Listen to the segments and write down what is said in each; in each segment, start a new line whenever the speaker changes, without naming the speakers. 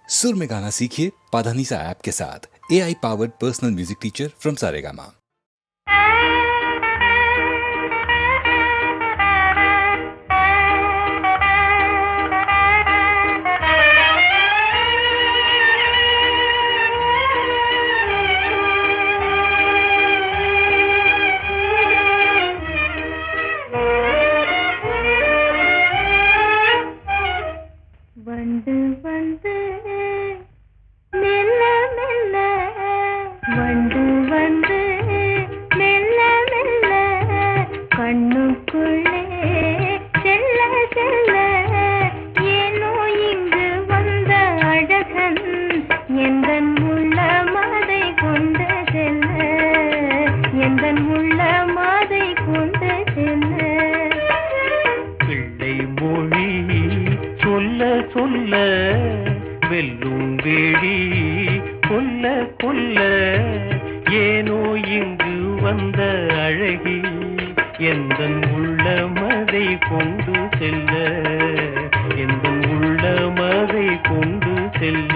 सुर में गाना सीखिए पाधानीसा ऐप के साथ। AI powered personal music teacher from Saregama.
வந்து வந்து மெல்ல மெல்ல வந்து வந்து மெல்ல மெல்ல கண்ணுக்குள்ளே செல்ல செல்ல ஏனோ இங்கு வந்த அழகன் எந்தன் உள்ளமதை கொண்டு செல்ல எந்தன் உள்ளமதை கொண்டு செல்ல
பிள்ளை மொழி சொல்ல சொல்ல வெல்லும் வேடி கொல்ல கொல்ல ஏனோ இங்கு வந்த அழகி எந்தன் உள்ளமதை கொண்டு செல்ல எந்தன் உள்ளமதை கொண்டு செல்ல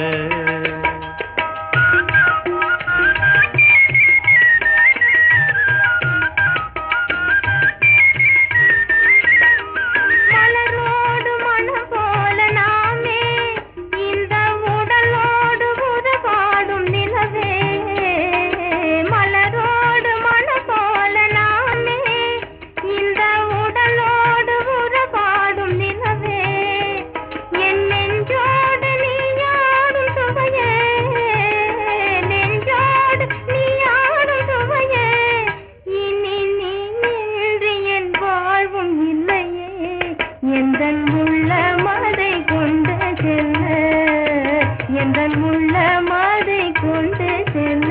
எந்தன் உள்ளமதை கொண்டு செல்ல எந்தன் உள்ளமதை கொண்டு செல்ல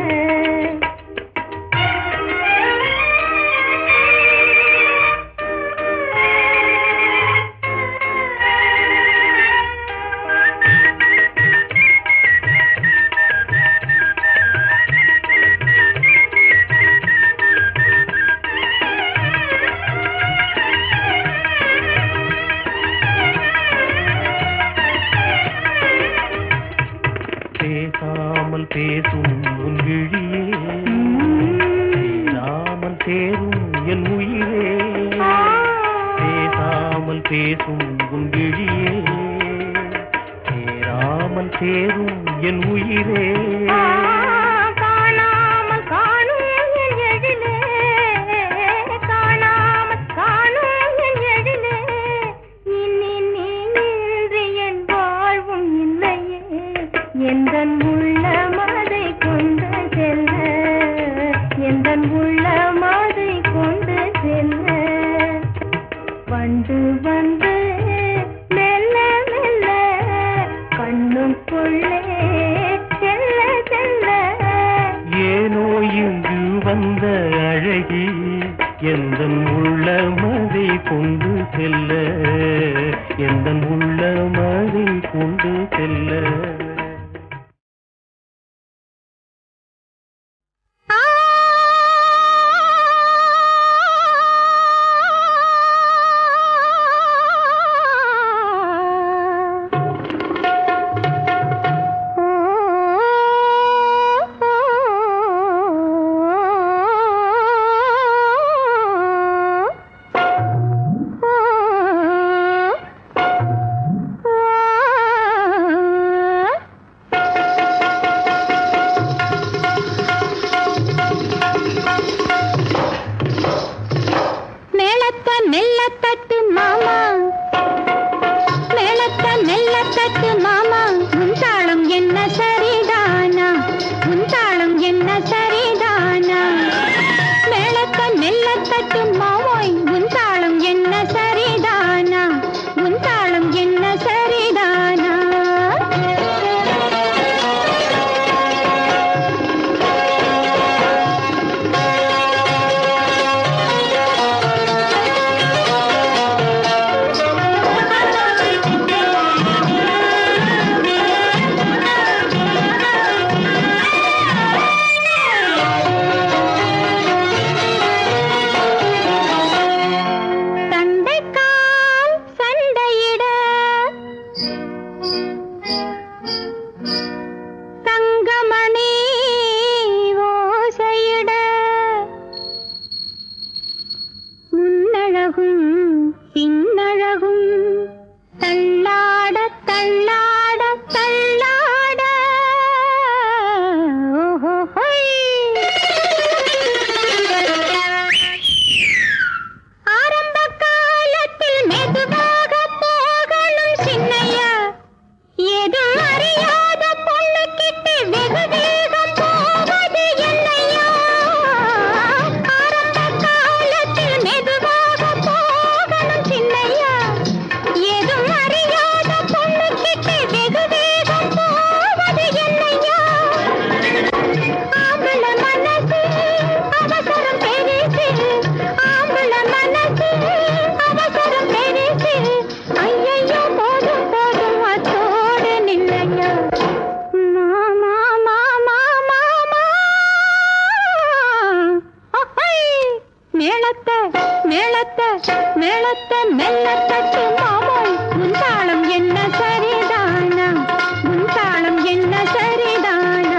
பேசாமல் பேசும் உன் விழியே பேசாமல் சேரும் என் உயிரே பேசாமல் பேசும் உன் விழியே சேராமல் சேரும் என் உயிரே காணாமல் காணும் என் எழிலே காணாமல் காணும் என் எழிலே இனி நீ இன்றி என் வாழ்வும் இல்லையே எந்தன் உள்ளமதை கொண்டு செல்ல எந்தன் உள்ளமதை கொண்டு செல்ல வந்து வந்து மெல்ல மெல்ல கண்ணுக்குள்ளே செல்ல செல்ல ஏனோ இங்கு வந்த அழகி எந்தன் உள்ளமதை கொண்டு செல்ல எந்தன் உள்ளமதை கொண்டு செல்ல
மேளத்த மேளத்த மெல்ல தட்டு மாமோய் உன் தாளம் என்ன சரிதானா உன் தாளம் என்ன சரிதானா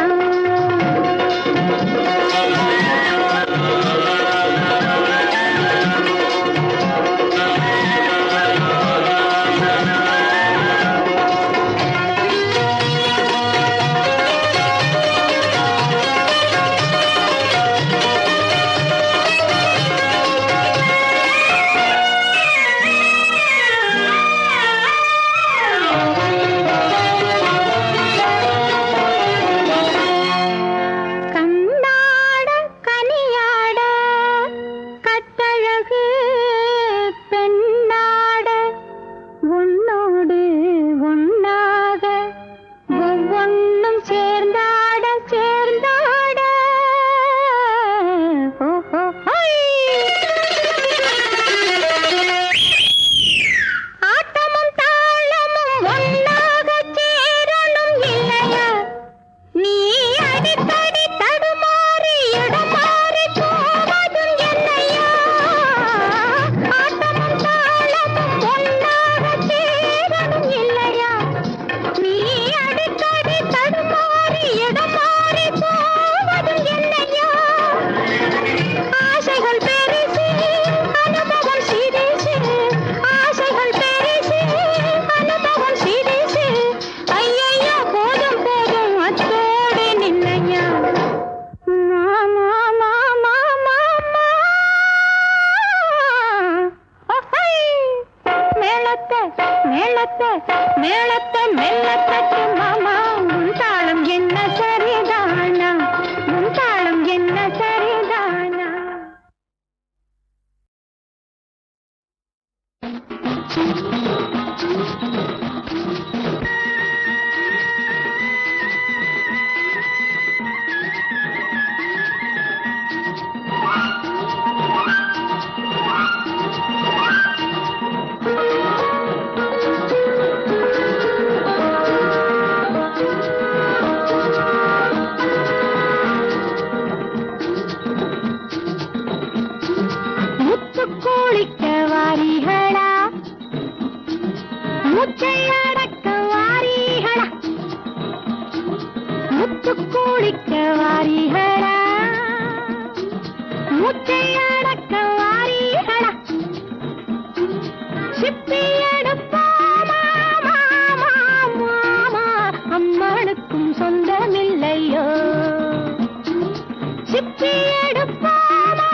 மேளத்த மெல்ல தட்டு மாமா உன் தாளம் என்ன சரிதானா உன் தாளம் என்ன சரிதானா குளிக்க வாரிகளா முச்சை அடக்க வாரிகளா முத்து குளிக்க வாரிகளா முச்சை அடக்க வாரிகளா சிப்பி எடுப்போமா மாமா மாமா அம்மனுக்கும் சொந்தமில்லையோ சிப்பி எடுப்போமா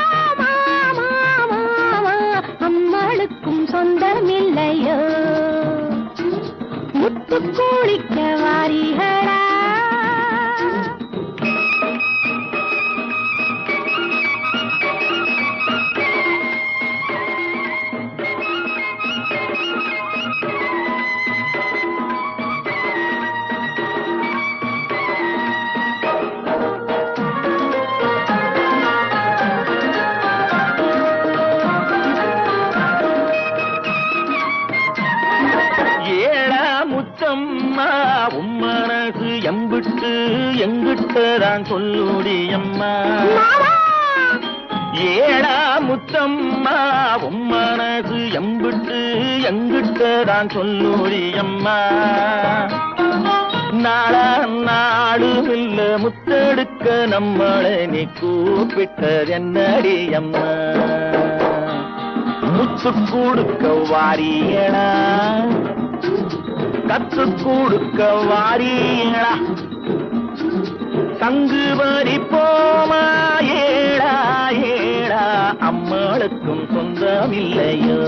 அம்மளுக்கும் சொந்தமில்லையோ முத்து குளிக்க வாரிகளா
உம்மனசு எம்பிட்டு எங்கிட்டதான் சொல்லுடி அம்மா ஏடா முத்தம்மா உம்மனசு எம்பிட்டு எங்கிட்டதான் சொல்லுடி அம்மா நாளா நாடும் இல்ல முத்தெடுக்க நம்மளை நீ கூப்பிட்டது என்னடி அம்மா முத்து கொடுக்க வாரியடா கத்து கொடுக்க வாரீங்களா தங்கு பறிப்போமா ஏடா ஏடா அம்மாளுக்கும் சொந்தமில்லையோ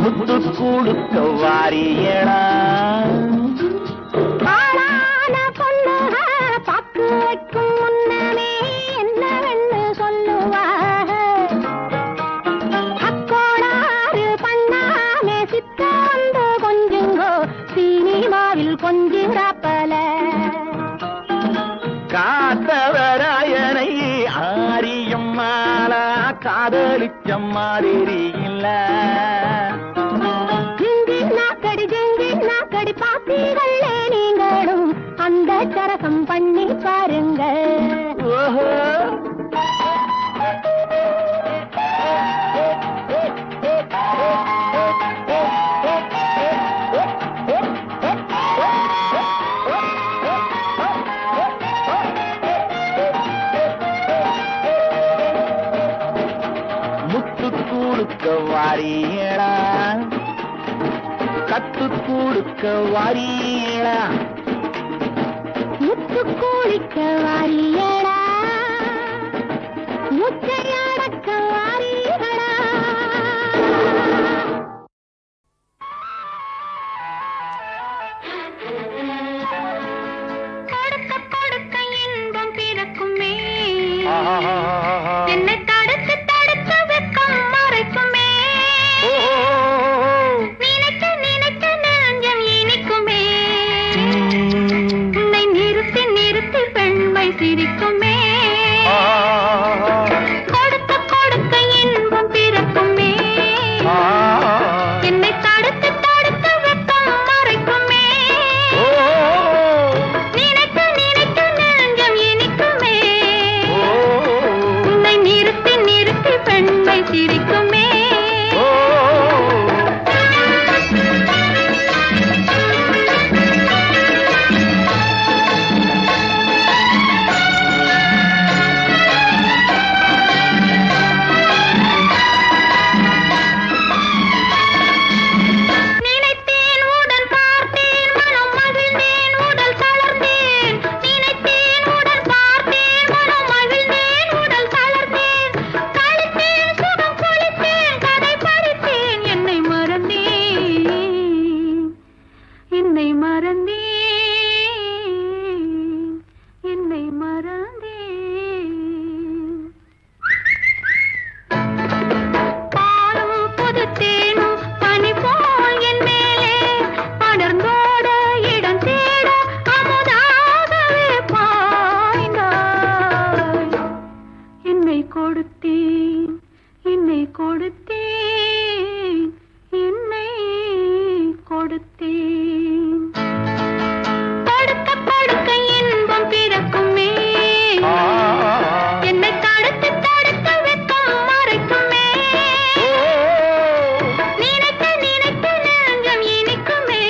முத்து கொடுக்க வாரியடா
பாக்கு வைக்கும் முன்னமே என்னவென்று சொல்லுவாக அக்கோளாறு பண்ணாமே சித்த வந்து கொஞ்சுங்கோ சினிமாவில் கொஞ்சிராப்பல
காத்தவராயனை ஆரியம் மாலா காதலிச்ச மாதிரி இல்ல
ஜிங்கி நாக்கடி பாத்தீங்களே நீங்களும் அந்த சரகம் பண்ணி பாருங்க
ஓஹோ குளிக்க வாரீங்களா
முத்து குளிக்க வாரியடா முச்சையடக்க வாரியடா கொடுக்க கொடுக்க இன்பம் பிறக்குமே என்னை தடுத்து தடுத்து வெக்கம் மறைக்குமே நினைக்க நினைக்க நெஞ்சம் இனிக்குமே உன்னை நிறுத்தி நிறுத்தி பெண்மை சிரிக்குமே கொடுக்க கொடுக்க இன்பம் பிறக்குமே என்னை தடுத்து தடுத்து வெக்கம் மறைக்குமே நினைக்க நினைக்க நெஞ்சம் இனிக்குமே உன்னை நிறுத்தி நிறுத்தி பெண்மை சிரிக்குமே நினைத்தேன் உடன் பார்த்தேன் மனம் மகிழ்ந்தேன் உடல் தளர்ந்தேன் நினைத்தேன் உடன் பார்த்தேன் மனம் மகிழ்ந்தேன் உடல் தளர்ந்தேன் கழித்தேன் சுகம் குளித்தேன் கதை படித்தேன் என்னை மறந்தேன் என்னை மறந்தேன் என்னை மறந்தேன் பாலும் புதுத்தேனும் பனி போல் என் மேலே படர்ந்தோட இடம் தேட அமுதாகவே பாய்ந்தாய் என்னை கொடுத்தேன் என்னை கொடுத்தேன் என்னை கொடுத்தேன் கொடுக்க கொடுக்க இன்பம் பிறக்குமே என்னை தடுத்து தடுத்து வெக்கம் மறைக்குமே நினைக்க நினைக்க நெஞ்சம் இனிக்குமே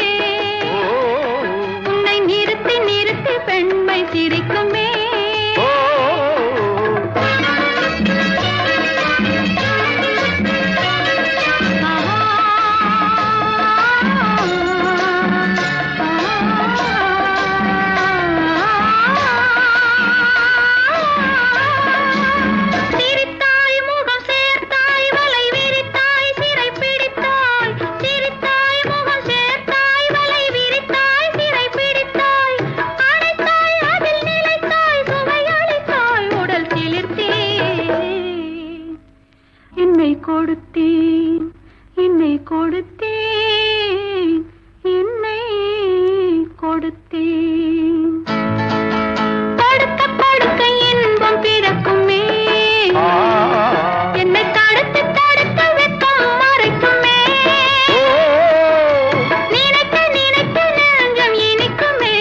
உன்னை நிறுத்தி நிறுத்தி பெண்மை சிரிக்குமே சிரித்தாய் முகம் சேர்த்தாய் வலை விரித்தாய் சிறை பிடித்தாய் சிரித்தாய் முகம் சேர்த்தாய் வலை விரித்தாய் சிறை பிடித்தாய் அடைத்தாய் அதில் நிலைத்தாய் சுவை அளித்தாய் உடல் சிலிர்த்தேன் என்னை கொடுத்தேன் என்னை கொடுத்தேன் என்னை கொடுத்தேன் கொடுக்க கொடுக்க இன்பம் பிறக்குமே என்னை தடுத்து தடுத்து வெக்கம் மறைக்குமே நினைக்க நினைக்க நெஞ்சம் இனிக்குமே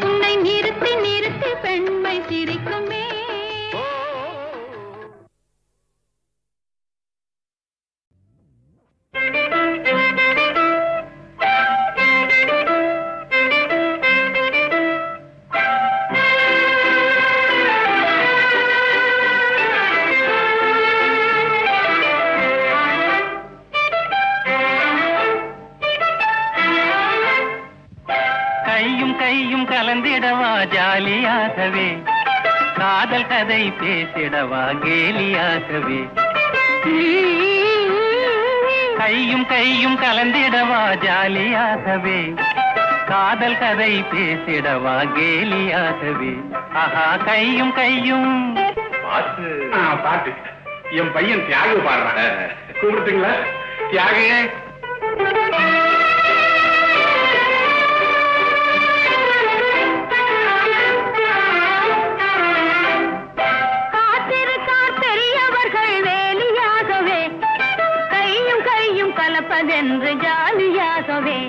உன்னை நிறுத்தி நிறுத்தி பெண்மை சிரிக்குமே
கையும் கையும் கலந்திடவா ஜாலியாகவே காதல் கதை பேசிடவா கேலியாகவே கையும் கையும் கலந்திடவா ஜாலியாகவே காதல் கதை பேசிடவா கேலியாகவே ஆஹா கையும் கையும்
பாட்டு பாட்டு என் பையன் தியாகு பாடுறான் கூப்பிட்டுங்களா தியாகு
காத்திருக்கார் பெரியவர்கள் வேலியாகவே கையும் கையும் கலப்பதென்று ஜாலியாகவே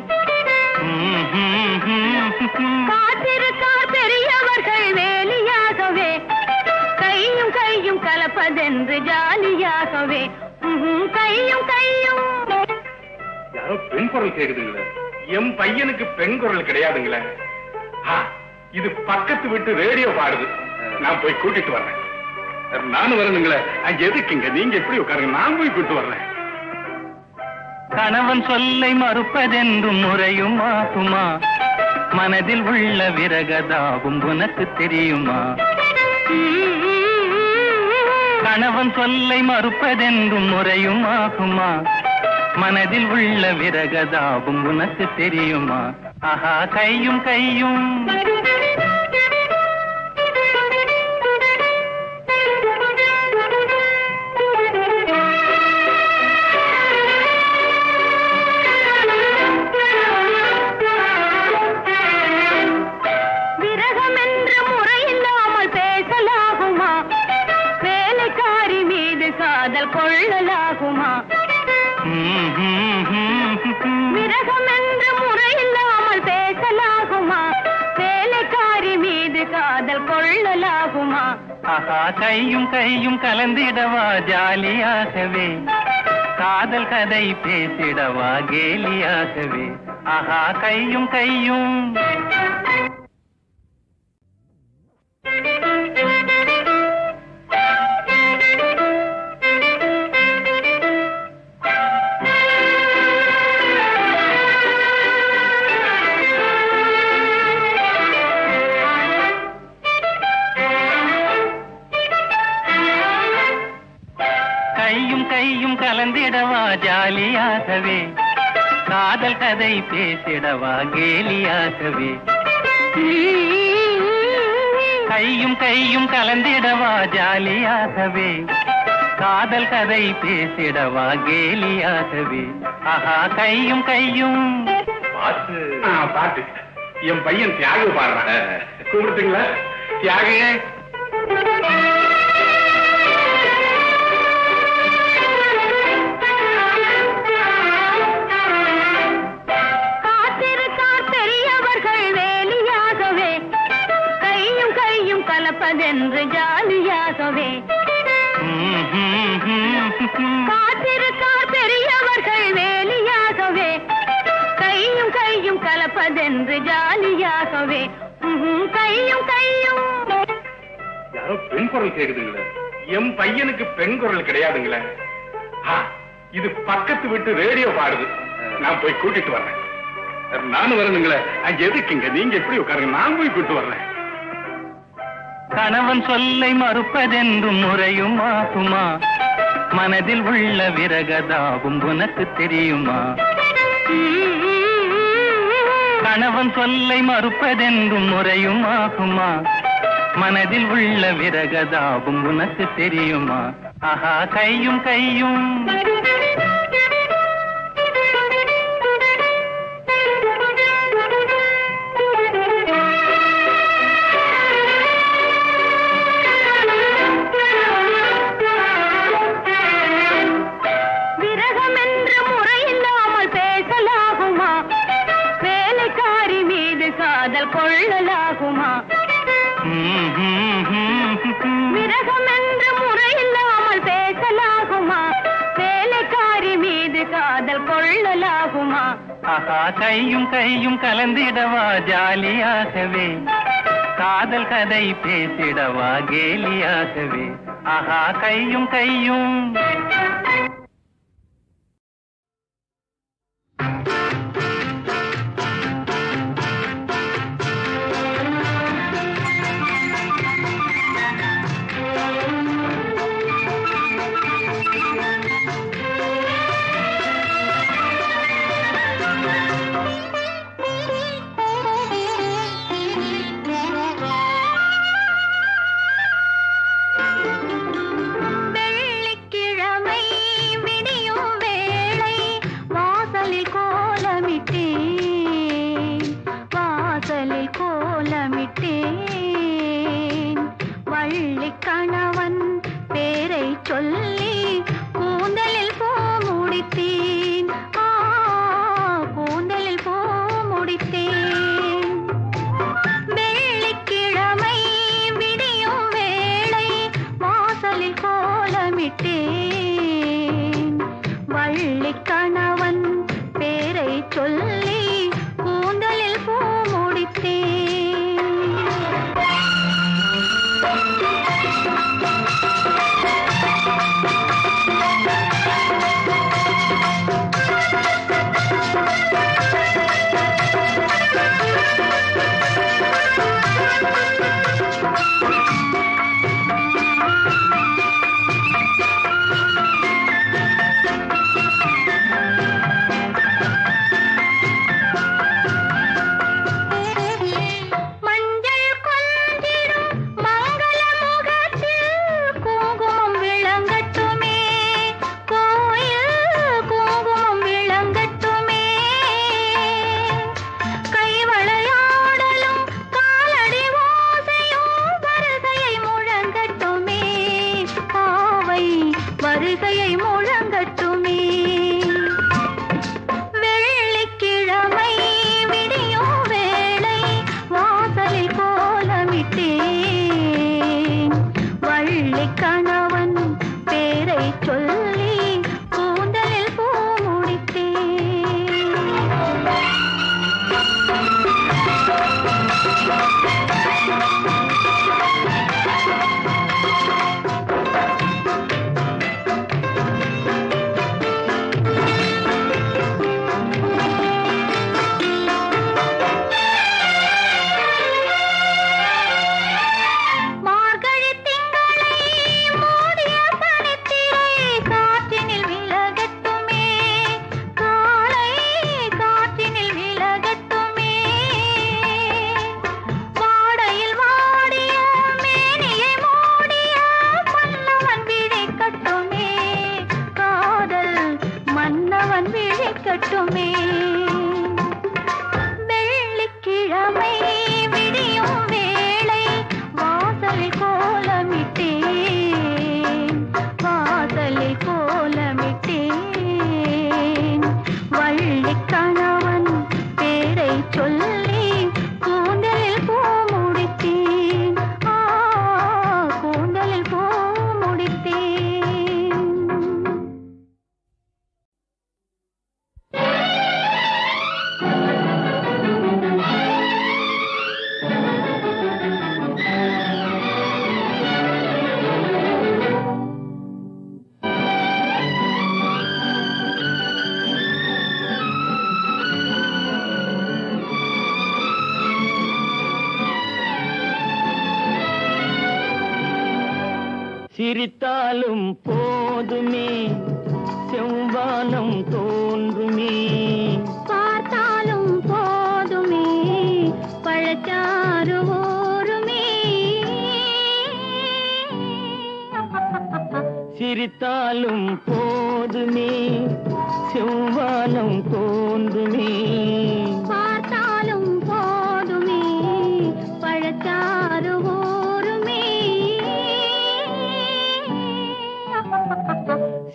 காத்திருக்கார் பெரியவர்கள் வேலியாகவே கையும் கையும் கலப்பதென்று ஜாலியாகவே கையும் கையும்
யாரோ பெண் குரல் கேக்குதுங்களே என் பையனுக்கு பெண் குரல் கிடையாதுங்களே இது பக்கத்து வீட்டு ரேடியோ பாடுது நான் போய் கூட்டிட்டு வர்றேன் நானும் வரணுங்களே அங்க எதுக்குங்க நீங்க எப்படி உட்காருங்க நான் போய் கூட்டிட்டு வர்றேன்
கணவன் சொல்லை மறுப்பதென்றும் முறையும் ஆகுமா? மனதில் உள்ள விரகதாவும் உனக்கு தெரியுமா? கணவன் சொல்லை மறுப்பதென்றும் முறையும் ஆகுமா? மனதில் உள்ள விரகதாவும் உனக்கு தெரியுமா? ஆஹா கையும் கையும்
கொள்ளலாகுமா? விரகம் என்ற முறையில்லாமல் பேசலாகுமா? வேலைக்காரி மீது காதல் கொள்ளலாகுமா?
ஆஹா கையும் கையும் கலந்திடவா ஜாலியாகவே, காதல் கதை பேசிடவா கேலியாகவே. ஆஹா கையும் கையும் கையும் கலந்திடவா ஜாலியாகவே, காதல் கதை பேசிடவா கேலியாகவே. கையும் கையும் கலந்திடவா ஜாலியாகவே, காதல் கதை பேசிடவா கேலியாகவே. ஆஹா கையும் கையும்
பாட்டு பாட்டு என் பையன் தியாகு பாடுறான். கூப்பிடுங்களா தியாகு?
கலப்பதென்று ஜாலியாகவே காத்திருக்கார் பெரியவர்கள் வேலியாகவே, கையும் கையும் கலப்பதென்று ஜாலியாகவே. கையும் கையும்
யாரோ பெண் குரல் கேக்குதுங்களே. என் பையனுக்கு பெண் குரல் கிடையாதுங்களே. இது பக்கத்து விட்டு ரேடியோ பாடுது. நான் போய் கூட்டிட்டு வர்றேன். நானும் வரணுங்களே. அங்க எதுக்குங்க நீங்க எப்படி உட்காருங்க, நான் போய் கூட்டிட்டு வர்றேன்.
கணவன் சொல்லை மறுப்பதென்றும் முறையும் ஆகுமா? மனதில் உள்ள விரகதாவும் உனக்கு தெரியுமா? கணவன் சொல்லை மறுப்பதென்றும் முறையும் ஆகுமா? மனதில் உள்ள விரகதாவும் உனக்கு தெரியுமா? ஆஹா கையும் கையும்
கொள்ளலாகுமா? விரகம் என்ற முறையில்லாமல் பேசலாகுமா? வேலைக்காரி மீது காதல் கொள்ளலாகுமா?
ஆஹா கையும் கையும் கலந்திடவா ஜாலியாகவே, காதல் கதை பேசிடவா கேலியாகவே. ஆஹா கையும் கையும்
வெள்ளிக்கிழமை கட்டுமே வெள்ளிக்கிழமை விடியும் வேளை வாசலில் கோலமிட்டேன் வாசலில் கோலமிட்டேன் வள்ளி கணவன் பேரை சொல்லி கூந்தலில் பூ முடித்தேன் கூந்தலில் பூ முடித்தேன்.
சிரித்தாலும் போதுமே செவ்வானம் தோன்றுமே
பார்த்தாலும் போதுமே பழச்சாறு ஊருமே
சிரித்தாலும் போதுமே செவ்வானம் தோன்றுமே
பார்த்தாலும் போதுமே பழச்சாறு ஊருமே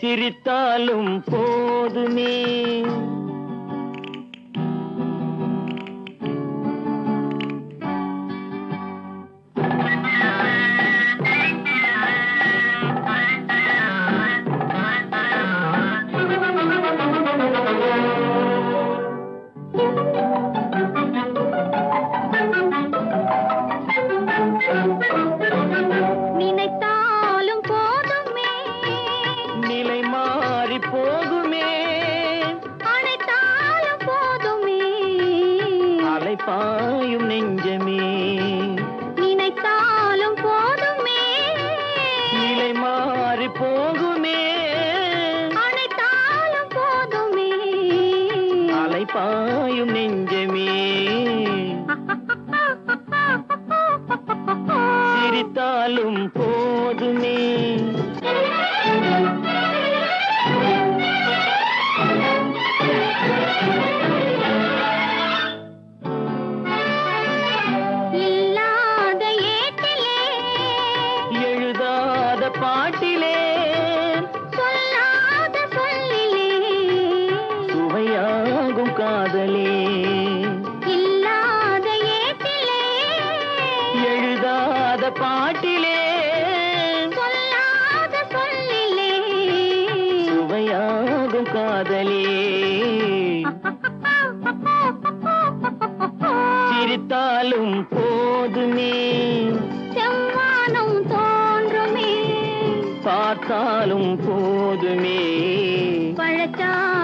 சிரித்தாலும் போதுமே
நினைத்தாலும் போதுமே
நிலை மாறி போகுமே
அனைத்தாலும் போதுமே
அலைப்பாயும் நெஞ்சமே
நினைத்தாலும் போதுமே
நிலை மாறி போகுமே
அனைத்தாலும் போதுமே
அலைப்பாயும் நெஞ்சமே சிரித்தாலும் போதுமே
இல்லாத ஏட்டிலே
எழுதாத பாட்டிலே
சொல்லாத சொல்லிலே
சுவையாகும் காதலே
இல்லாத ஏட்டிலே
எழுதாத பாட்டிலே
சொல்லாத சொல்லிலே
சுவையாகும் காதலே சிரித்தாலும் போதுமே
செவ்வானம் தோன்றுமே
பார்த்தாலும் போதுமே
பழச்சாறு